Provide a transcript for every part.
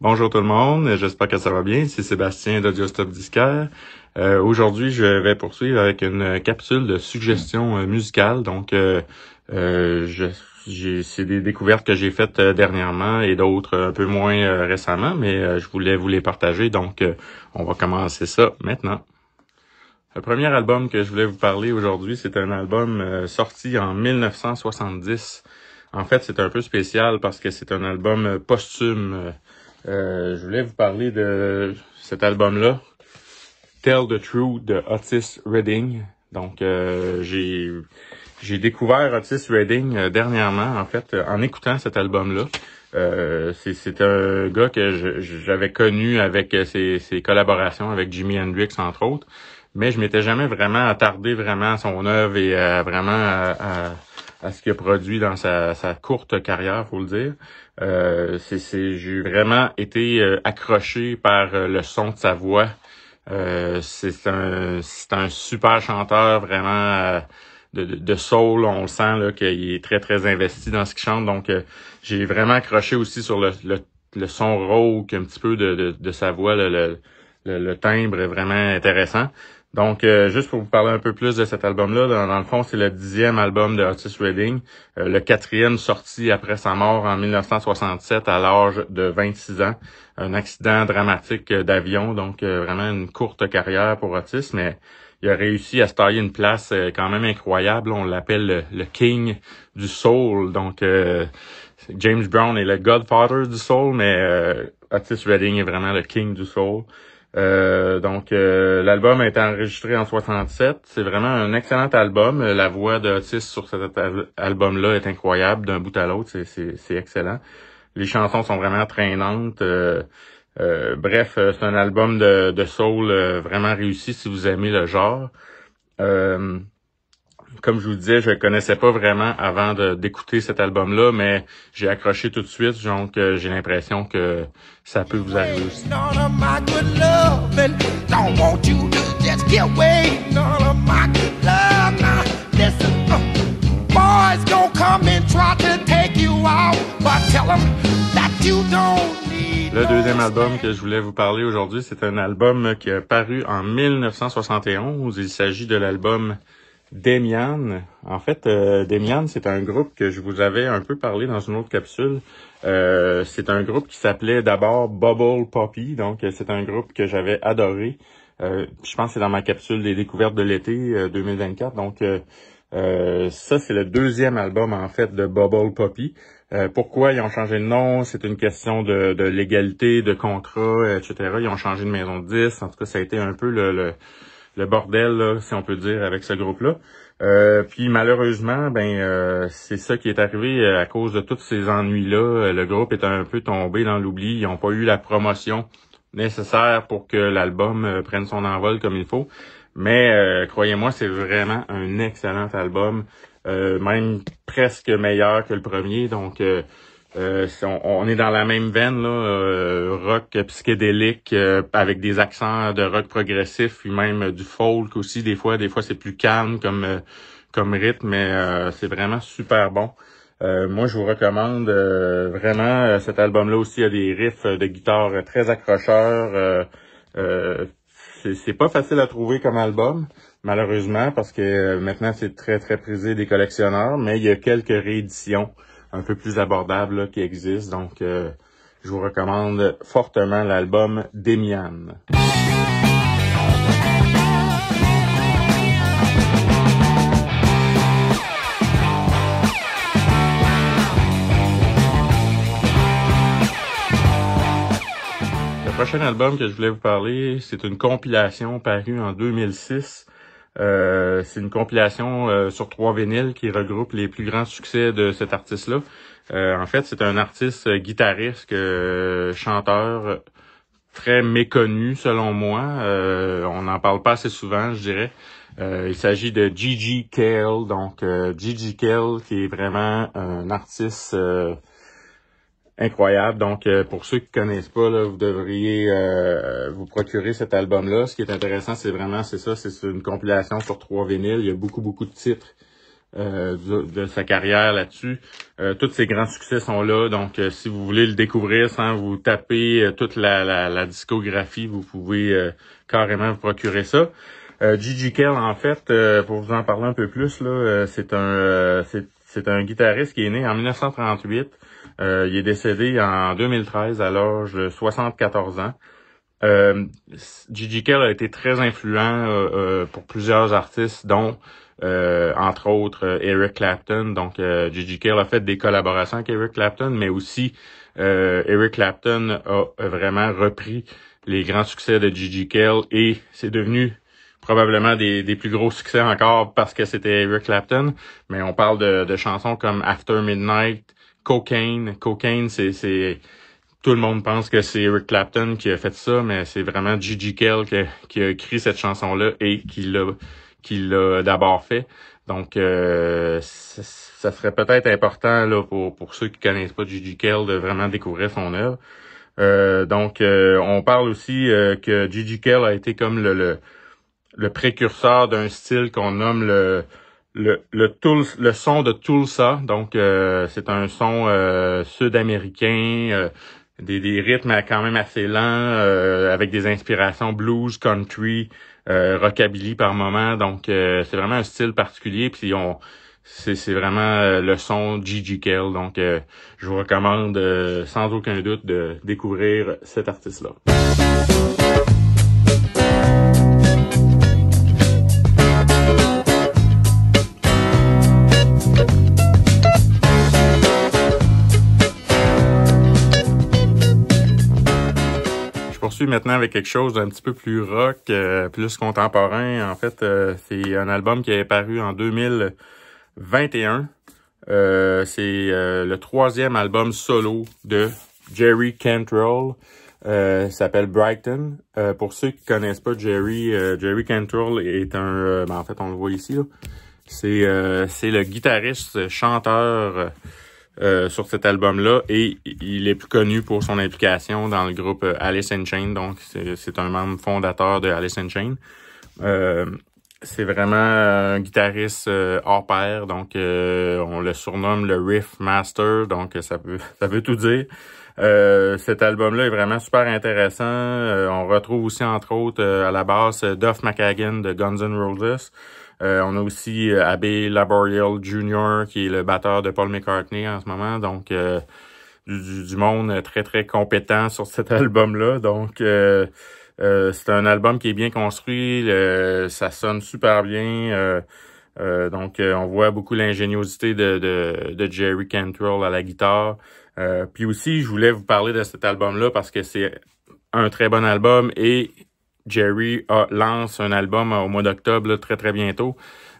Bonjour tout le monde, j'espère que ça va bien. C'est Sébastien d'Audiostop Disquaire. Aujourd'hui, je vais poursuivre avec une capsule de suggestions musicales. Donc, c'est des découvertes que j'ai faites dernièrement et d'autres un peu moins récemment, mais je voulais vous les partager. Donc, on va commencer ça maintenant. Le premier album que je voulais vous parler aujourd'hui, c'est un album sorti en 1970. En fait, c'est un peu spécial parce que c'est un album posthume. Je voulais vous parler de cet album-là, Tell the Truth de Otis Redding. Donc, j'ai découvert Otis Redding dernièrement, en fait, en écoutant cet album-là. C'est un gars que j'avais connu avec ses collaborations avec Jimi Hendrix, entre autres, mais je m'étais jamais vraiment attardé vraiment à son œuvre et à ce qu'il a produit dans sa courte carrière, faut le dire. J'ai vraiment été accroché par le son de sa voix. C'est un super chanteur vraiment de soul. On le sent là qu'il est très très investi dans ce qu'il chante. Donc j'ai vraiment accroché aussi sur le son rauque un petit peu de sa voix. Le timbre est vraiment intéressant. Donc, juste pour vous parler un peu plus de cet album-là, dans le fond, c'est le 10e album de Otis Redding, le 4e sorti après sa mort en 1967 à l'âge de 26 ans. Un accident dramatique d'avion, donc vraiment une courte carrière pour Otis, mais il a réussi à se tailler une place quand même incroyable. On l'appelle le King du Soul. Donc, James Brown est le Godfather du Soul, mais Otis Redding est vraiment le King du Soul. L'album a été enregistré en 67. C'est vraiment un excellent album. La voix d'Otis sur cet album-là est incroyable d'un bout à l'autre. C'est excellent. Les chansons sont vraiment traînantes. Bref, c'est un album de soul vraiment réussi si vous aimez le genre. Comme je vous disais, je ne connaissais pas vraiment avant d'écouter cet album-là, mais j'ai accroché tout de suite, donc j'ai l'impression que ça peut vous arriver aussi. Le deuxième album que je voulais vous parler aujourd'hui, c'est un album qui a paru en 1971. Il s'agit de l'album Demian. En fait, Demian, c'est un groupe que je vous avais un peu parlé dans une autre capsule. C'est un groupe qui s'appelait d'abord Bubble Poppy, donc c'est un groupe que j'avais adoré. Je pense que c'est dans ma capsule des découvertes de l'été 2024. Donc ça, c'est le deuxième album en fait de Bubble Poppy. Pourquoi ils ont changé de nom? C'est une question de légalité, de contrat, etc. Ils ont changé de maison de disques. En tout cas, ça a été un peu le bordel, là, si on peut dire, avec ce groupe-là. Puis malheureusement, c'est ça qui est arrivé à cause de tous ces ennuis-là. Le groupe est un peu tombé dans l'oubli. Ils n'ont pas eu la promotion nécessaire pour que l'album prenne son envol comme il faut. Mais croyez-moi, c'est vraiment un excellent album, même presque meilleur que le premier. Donc on est dans la même veine là, rock psychédélique avec des accents de rock progressif, puis même du folk aussi. Des fois c'est plus calme comme rythme, mais c'est vraiment super bon. Moi, je vous recommande vraiment cet album-là aussi. Il y a des riffs de guitare très accrocheurs. C'est pas facile à trouver comme album, malheureusement, parce que maintenant c'est très très prisé des collectionneurs, mais il y a quelques rééditions un peu plus abordables là, qui existent. Donc, je vous recommande fortement l'album Demian. Le prochain album que je voulais vous parler, c'est une compilation parue en 2006. C'est une compilation sur 3 vinyles qui regroupe les plus grands succès de cet artiste-là. En fait, c'est un artiste guitariste, chanteur très méconnu selon moi. On n'en parle pas assez souvent, je dirais. Il s'agit de Gigi Cale. Donc, Gigi Cale, qui est vraiment un artiste incroyable. Donc, pour ceux qui connaissent pas, là, vous devriez vous procurer cet album-là. Ce qui est intéressant, c'est une compilation sur 3 vinyles. Il y a beaucoup de titres de sa carrière là-dessus. Tous ses grands succès sont là, donc si vous voulez le découvrir sans vous taper toute la discographie, vous pouvez carrément vous procurer ça. Gigi Kell, en fait, pour vous en parler un peu plus, là, c'est un guitariste qui est né en 1938. Il est décédé en 2013 à l'âge de 74 ans. Gigi Kell a été très influent pour plusieurs artistes, dont entre autres Eric Clapton. Donc Gigi Kell a fait des collaborations avec Eric Clapton, mais aussi Eric Clapton a vraiment repris les grands succès de Gigi Kell et c'est devenu probablement des plus gros succès encore parce que c'était Eric Clapton. Mais on parle de chansons comme After Midnight, Cocaine. Cocaine, c'est tout le monde pense que c'est Eric Clapton qui a fait ça, mais c'est vraiment Gigi Kell qui a écrit cette chanson-là et qui l'a d'abord fait. Donc, ça serait peut-être important là pour ceux qui connaissent pas Gigi Kell de vraiment découvrir son œuvre. On parle aussi que Gigi Kell a été comme le précurseur d'un style qu'on nomme le son de Tulsa. Donc, c'est un son sud-américain. Des rythmes quand même assez lents, avec des inspirations blues, country, rockabilly par moment. Donc, c'est vraiment un style particulier. Puis c'est vraiment le son Gigi Kell. Donc, je vous recommande sans aucun doute de découvrir cet artiste-là. Poursuis maintenant avec quelque chose d'un petit peu plus rock, plus contemporain. En fait, c'est un album qui est paru en 2021. C'est le 3e album solo de Jerry Cantrell. Il s'appelle Brighton. Pour ceux qui connaissent pas Jerry Cantrell est en fait, on le voit ici, là. C'est le guitariste chanteur sur cet album-là, et il est plus connu pour son implication dans le groupe Alice in Chains. Donc c'est un membre fondateur de Alice in Chains. C'est vraiment un guitariste hors pair, donc on le surnomme le Riff Master, donc ça veut tout dire. Cet album-là est vraiment super intéressant. On retrouve aussi entre autres à la basse Duff McKagan de Guns N' Roses. On a aussi Abbey Laboriel Jr. qui est le batteur de Paul McCartney en ce moment. Donc, du monde très, très compétent sur cet album-là. Donc, c'est un album qui est bien construit. Ça sonne super bien. On voit beaucoup l'ingéniosité de Jerry Cantrell à la guitare. Puis aussi, je voulais vous parler de cet album-là parce que c'est un très bon album et Jerry lance un album au mois d'octobre, là, très très bientôt.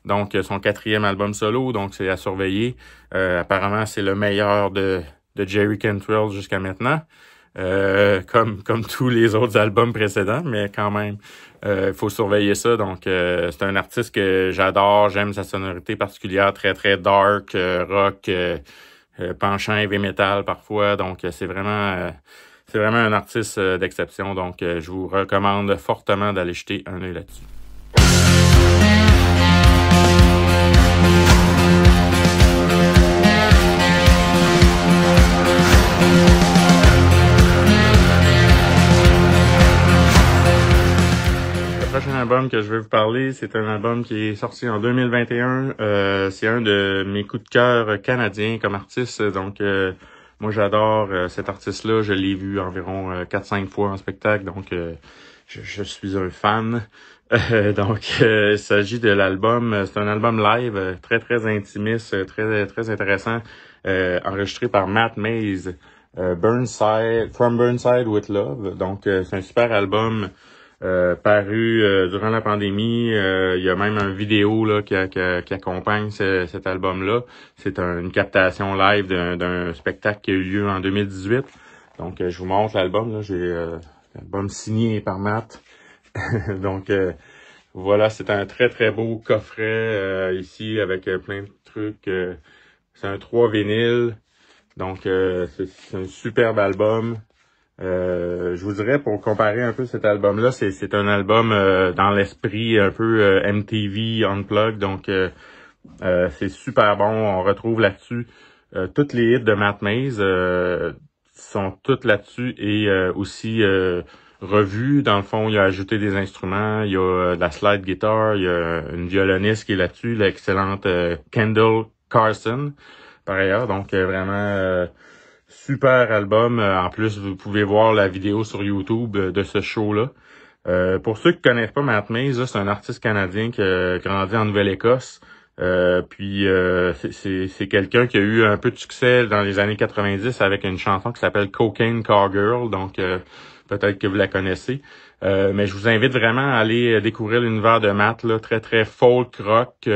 Donc, son 4e album solo, donc c'est à surveiller. Apparemment, c'est le meilleur de Jerry Cantrell jusqu'à maintenant. Comme tous les autres albums précédents, mais quand même, il faut surveiller ça. Donc, c'est un artiste que j'adore. J'aime sa sonorité particulière, très très dark, rock, penchant heavy metal parfois. Donc, c'est vraiment un artiste d'exception, donc je vous recommande fortement d'aller jeter un œil là-dessus. Le prochain album que je vais vous parler, c'est un album qui est sorti en 2021. C'est un de mes coups de cœur canadiens comme artiste, donc moi, j'adore cet artiste-là. Je l'ai vu environ 4-5 fois en spectacle, donc je suis un fan. Il s'agit de l'album. C'est un album live très, très intimiste, très, très intéressant, enregistré par Matt Mays, From Burnside with Love. Donc, c'est un super album paru durant la pandémie. Il y a même un vidéo là qui accompagne cet album-là. C'est une captation live d'un spectacle qui a eu lieu en 2018. Donc, je vous montre l'album. Là, j'ai l'album signé par Matt. Donc, voilà, c'est un très, très beau coffret ici avec plein de trucs. C'est un 3 vinyles. Donc, c'est un superbe album. Je vous dirais, pour comparer un peu cet album-là, c'est un album dans l'esprit un peu MTV Unplugged. Donc, C'est super bon. On retrouve là-dessus toutes les hits de Matt Mays sont toutes là-dessus et aussi revus. Dans le fond, il a ajouté des instruments. Il y a de la slide guitar. Il y a une violoniste qui est là-dessus, l'excellente Kendall Carson, par ailleurs. Donc, vraiment super album. En plus, vous pouvez voir la vidéo sur YouTube de ce show-là. Pour ceux qui connaissent pas Matt Mays, c'est un artiste canadien qui a grandi en Nouvelle-Écosse. C'est quelqu'un qui a eu un peu de succès dans les années 90 avec une chanson qui s'appelle Cocaine Cowgirl, donc peut-être que vous la connaissez. Mais je vous invite vraiment à aller découvrir l'univers de Matt, là, très très folk rock,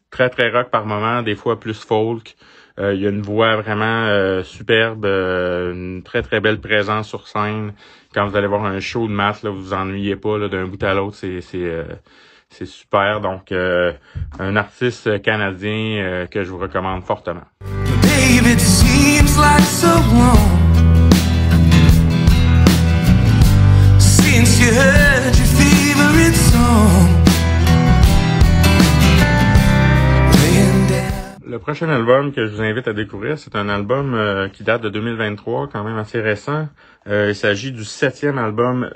très très rock par moment, des fois plus folk. Il y a une voix vraiment superbe, une très très belle présence sur scène. Quand vous allez voir un show de Matt, là, vous vous ennuyez pas là, d'un bout à l'autre, c'est super. Donc, un artiste canadien que je vous recommande fortement. Babe, it seems like so long since you heard your favorite song. Le prochain album que je vous invite à découvrir, c'est un album qui date de 2023, quand même assez récent. Il s'agit du 7e album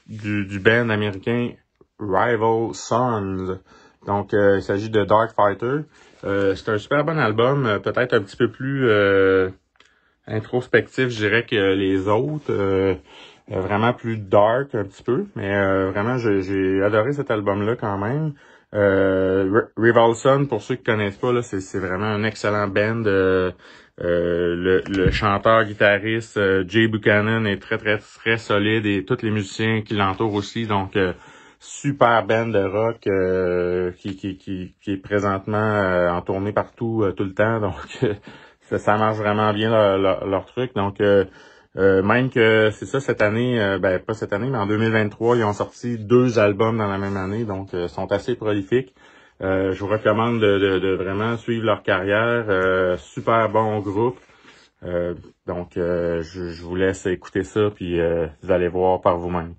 du band américain Rival Sons. Donc, il s'agit de Dark Fighter. C'est un super bon album, peut-être un petit peu plus introspectif, je dirais, que les autres. Vraiment plus dark un petit peu, mais vraiment, j'ai adoré cet album-là quand même. Rival Sons, pour ceux qui connaissent pas, là, c'est vraiment un excellent band. Le chanteur-guitariste Jay Buchanan est très, très, très solide et tous les musiciens qui l'entourent aussi. Donc, super band de rock qui est présentement en tournée partout tout le temps. Donc, ça marche vraiment bien leur truc. Donc, même que c'est ça cette année, pas cette année, mais en 2023, ils ont sorti 2 albums dans la même année, donc sont assez prolifiques. Je vous recommande de vraiment suivre leur carrière. Super bon groupe. Donc je vous laisse écouter ça, puis vous allez voir par vous-même.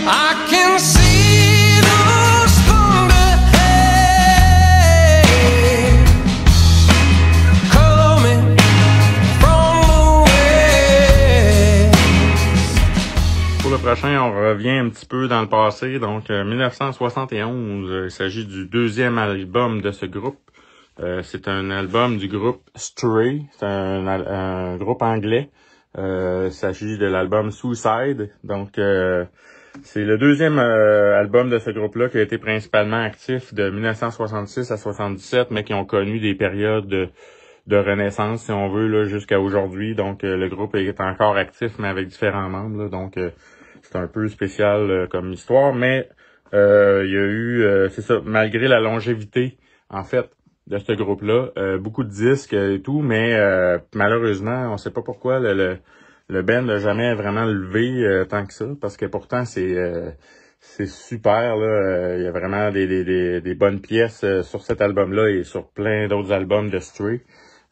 I can see those thunder haze coming from the west. Pour le prochain, on revient un petit peu dans le passé. Donc, 1971, il s'agit du 2e album de ce groupe. C'est un album du groupe Stray. C'est un groupe anglais. Il s'agit de l'album Suicide. Donc, c'est le 2e album de ce groupe-là qui a été principalement actif de 1966 à 77, mais qui ont connu des périodes de renaissance, si on veut, là, jusqu'à aujourd'hui. Donc, le groupe est encore actif, mais avec différents membres. Là. Donc, c'est un peu spécial comme histoire, mais il y a eu, c'est ça, malgré la longévité, en fait, de ce groupe-là, beaucoup de disques et tout, mais malheureusement, on sait pas pourquoi le band n'a jamais vraiment levé tant que ça, parce que pourtant c'est super là. Il y a vraiment des bonnes pièces sur cet album-là et sur plein d'autres albums de Stray.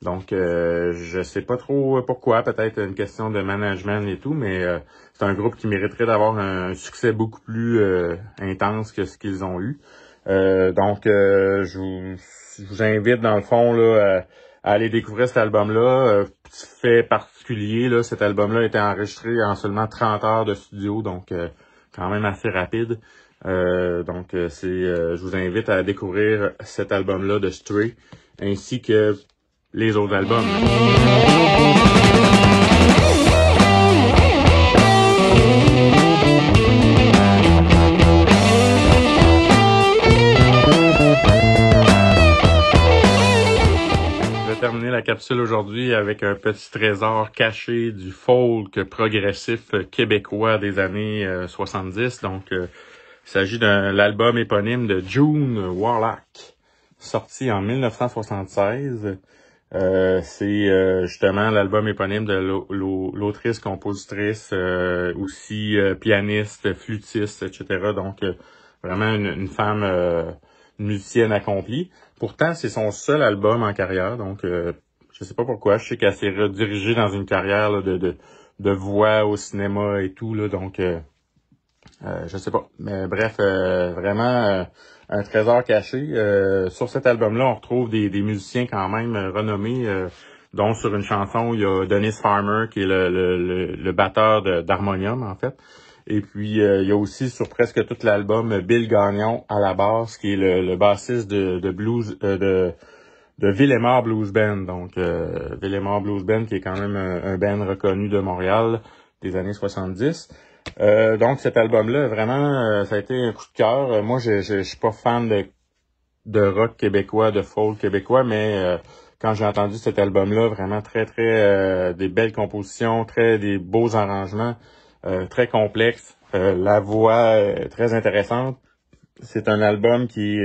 Donc je sais pas trop pourquoi, peut-être une question de management et tout, mais c'est un groupe qui mériterait d'avoir un succès beaucoup plus intense que ce qu'ils ont eu. Donc je vous invite dans le fond là à aller découvrir cet album-là. Petit fait particulier, là, cet album-là a été enregistré en seulement 30 heures de studio, donc quand même assez rapide. Je vous invite à découvrir cet album-là de Stray, ainsi que les autres albums. Terminer la capsule aujourd'hui avec un petit trésor caché du folk progressif québécois des années 70. Donc, il s'agit de l'album éponyme de June Warlock, sorti en 1976. C'est justement l'album éponyme de l'autrice, compositrice, aussi pianiste, flûtiste, etc. Donc, vraiment une femme... une musicienne accomplie. Pourtant, c'est son seul album en carrière, donc je sais pas pourquoi. Je sais qu'elle s'est redirigée dans une carrière là, de voix au cinéma et tout, là, donc Je sais pas. Mais bref, vraiment un trésor caché. Sur cet album-là, on retrouve des musiciens quand même renommés, dont sur une chanson, il y a Dennis Farmer, qui est le batteur d'Harmonium, en fait. Et puis, il y a aussi sur presque tout l'album Bill Gagnon à la basse, qui est le bassiste de blues de Villemort Blues Band. Donc, Villemort Blues Band, qui est quand même un band reconnu de Montréal des années 70. Donc, cet album-là, vraiment, ça a été un coup de cœur. Moi, je suis pas fan de rock québécois, de folk québécois, mais quand j'ai entendu cet album-là, vraiment très des belles compositions, des beaux arrangements, très complexes, la voix très intéressante. C'est un album qui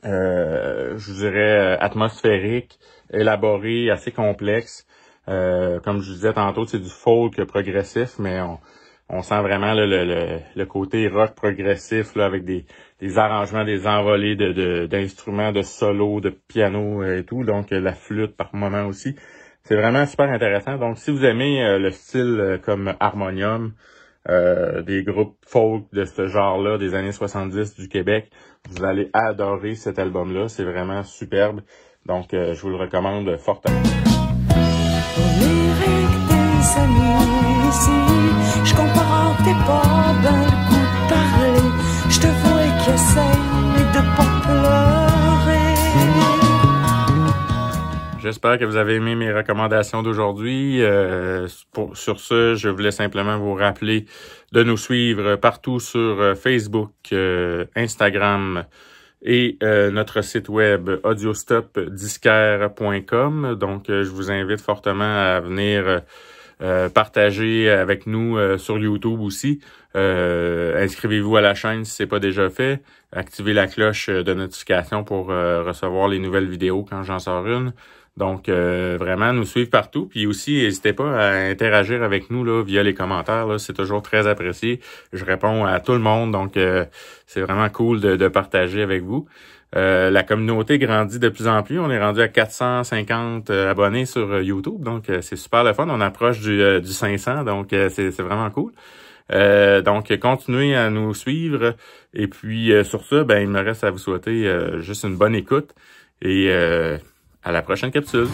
je dirais, atmosphérique, élaboré, assez complexe. Comme je disais tantôt, c'est du folk progressif, mais on sent vraiment là, le côté rock progressif là, avec des arrangements, des envolées d'instruments, de solo, de piano et tout. Donc, la flûte par moment aussi. C'est vraiment super intéressant. Donc, si vous aimez le style comme Harmonium, des groupes folk de ce genre-là des années 70 du Québec, vous allez adorer cet album-là. C'est vraiment superbe. Donc, je vous le recommande fortement. Des amis ici, je comprends que t'es pas ben le goût de parler. Je te vois qui essaye de pas pleurer. J'espère que vous avez aimé mes recommandations d'aujourd'hui. Sur ce, je voulais simplement vous rappeler de nous suivre partout sur Facebook, Instagram et notre site web audiostopdisquaire.com. Donc, je vous invite fortement à venir partager avec nous sur YouTube aussi. Inscrivez-vous à la chaîne si c'est pas déjà fait. Activez la cloche de notification pour recevoir les nouvelles vidéos quand j'en sors une. Donc, vraiment, nous suivre partout. Puis aussi, n'hésitez pas à interagir avec nous là via les commentaires. Là, c'est toujours très apprécié. Je réponds à tout le monde. Donc, c'est vraiment cool de partager avec vous. La communauté grandit de plus en plus. On est rendu à 450 abonnés sur YouTube. Donc, c'est super le fun. On approche du 500. Donc, c'est vraiment cool. Donc, continuez à nous suivre. Et puis, sur ça, il me reste à vous souhaiter juste une bonne écoute. Et à la prochaine capsule.